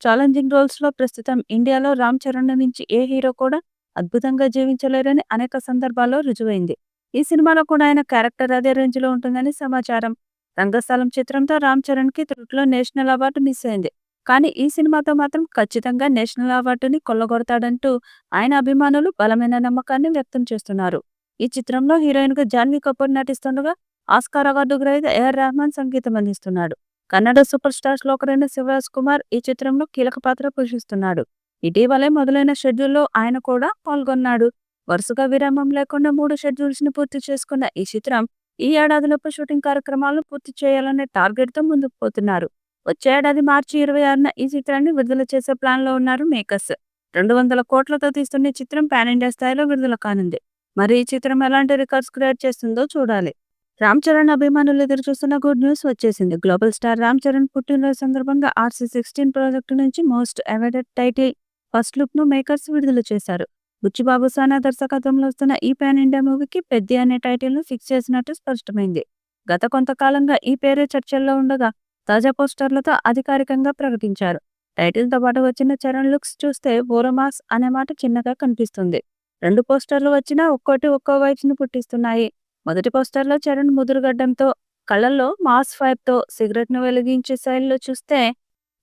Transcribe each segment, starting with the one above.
Challenging రోల్స్‌లో ప్రస్తుతం ఇండియాలో 'రామ్ చరణ్' మించి ఏ హీరో కూడా అద్భుతంగా జీవించలేరని అనేక సందర్భాల్లో రుజువైంది. ఈ సినిమాలో కూడా ఆయన క్యారెక్టర్ అదే రేంజ్‌లో ఉంటుందని సమాచారం. 'రంగస్థలం' చిత్రంతో 'రామ్ చరణ్‌కి త్రుటిలో నేషనల్ అవార్డు మిస్ అయింది. కానీ ఈ సినిమాతో మాత్రం ఖచ్చితంగా నేషనల్ అవార్డుని కొల్లగొడతాడంటూ ఆయన అభిమానులు బలమైన నమ్మకాన్ని వ్యక్తం చేస్తున్నారు. ఈ చిత్రంలో హీరోయిన్‌గా జాన్వీ కపూర్ నటిస్తుండగా, ఆస్కార్ అవార్డు గ్రహీత ఏఆర్ రెహమాన్ సంగీతం అందిస్తున్నాడు. కన్నడ సూపర్ స్టార్స్‌లో ఒకరైన శివరాజ్ కుమార్ ఈ చిత్రంలో కీలక పాత్ర పోషిస్తున్నాడు. ఇటీవలే మొదలైన షెడ్యూల్‌లో ఆయన కూడా పాల్గొన్నాడు. వరుసగా విరామం లేకుండా 3 షెడ్యూల్స్‌ని పూర్తి చేసుకున్న ఈ చిత్రం ఈ ఏడాదిలోపు షూటింగ్ కార్యక్రమాలను పూర్తి చేయాలనే టార్గెట్‌తో ముందుకు పోతున్నారు. వచ్చే ఏడాది మార్చి 26న ఈ చిత్రాన్ని విడుదల చేసే ప్లాన్‌లో ఉన్నారు మేకర్స్. 200 కోట్లతో తీస్తున్న ఈ చిత్రం పాన్ ఇండియా స్థాయిలో విడుదల కానుంది. మరి ఈ చిత్రం ఎలాంటి రికార్డ్స్ క్రియేట్ చేస్తుందో చూడాలి. రామ్ చరణ్ అభిమానులు ఎదురు చూస్తున్న గుడ్ న్యూస్ వచ్చేసింది. గ్లోబల్ స్టార్ రామ్ చరణ్ పుట్టినరోజు సందర్భంగా RC16 ప్రాజెక్టు నుంచి most awaited title first look ను మేకర్స్ విడుదల చేశారు. బుచ్చిబాబు సానా దర్శకత్వంలో వస్తున్న ఈ పాన్ ఇండియా మూవీకి పెద్ది అనే టైటిల్ ను ఫిక్స్ చేసినట్టు స్పష్టమైంది. గత కొంతకాలంగా ఈ పేరే చర్చల్లో ఉండగా తాజా పోస్టర్లతో అధికారికంగా ప్రకటించారు. టైటిల్ తో పాటు వచ్చిన చరణ్ లుక్స్ చూస్తే ఓరమాస్ అనే మాట చిన్నగా కనిపిస్తుంది. 2 పోస్టర్లు వచ్చినా ఒక్కోటి ఒక్కో వైబ్స్‌ని పుట్టిస్తున్నాయి. మొదటి పోస్టర్‌లో చరణ్ ముదురుగడ్డంతో, కళ్ళల్లో మాస్ వైబ్‌తో సిగరెట్‌ను వెలిగించే శైలిలో చూస్తే,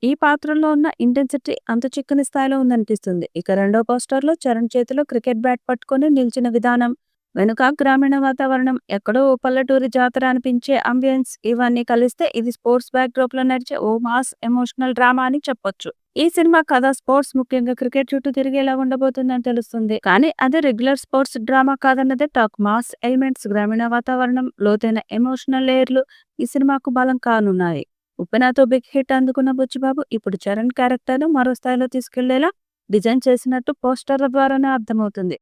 ఈ పాత్రలో ఉన్న ఇంటెన్సిటీ అంతు చిక్కని స్థాయిలో ఉందనిపిస్తుంది. ఇక రెండో పోస్టర్‌లో చరణ్ చేతిలో క్రికెట్ బ్యాట్ పట్టుకొని నిల్చిన విధానం, వెనుక గ్రామీణ వాతావరణం, ఎక్కడో ఓ పల్లెటూరి జాతర అనిపించే అంబియన్స్ ఇవన్నీ కలిస్తే ఇది స్పోర్ట్స్ బ్యాక్‌డ్రాప్‌లో నడిచే ఓ మాస్ ఎమోషనల్ డ్రామా అని చెప్పొచ్చు. ఈ సినిమా కథ స్పోర్ట్స్ ముఖ్యంగా క్రికెట్ చుట్టూ తిరిగేలా ఉండబోతుందని తెలుస్తుంది. కానీ అది రెగ్యులర్ స్పోర్ట్స్ డ్రామా కాదన్నదే టాక్. మాస్ ఎలిమెంట్స్, గ్రామీణ వాతావరణం, లోతైన ఎమోషనల్ లేయర్లు ఈ సినిమాకు బలం కానున్నాయి. ఉప్పెనతో బిగ్ హిట్ అందుకున్న బుచ్చిబాబు ఇప్పుడు చరణ్ క్యారెక్టర్ను మరో స్థాయిలో తీసుకెళ్లేలా డిజైన్ చేసినట్టు పోస్టర్ల ద్వారానే అర్థమవుతుంది.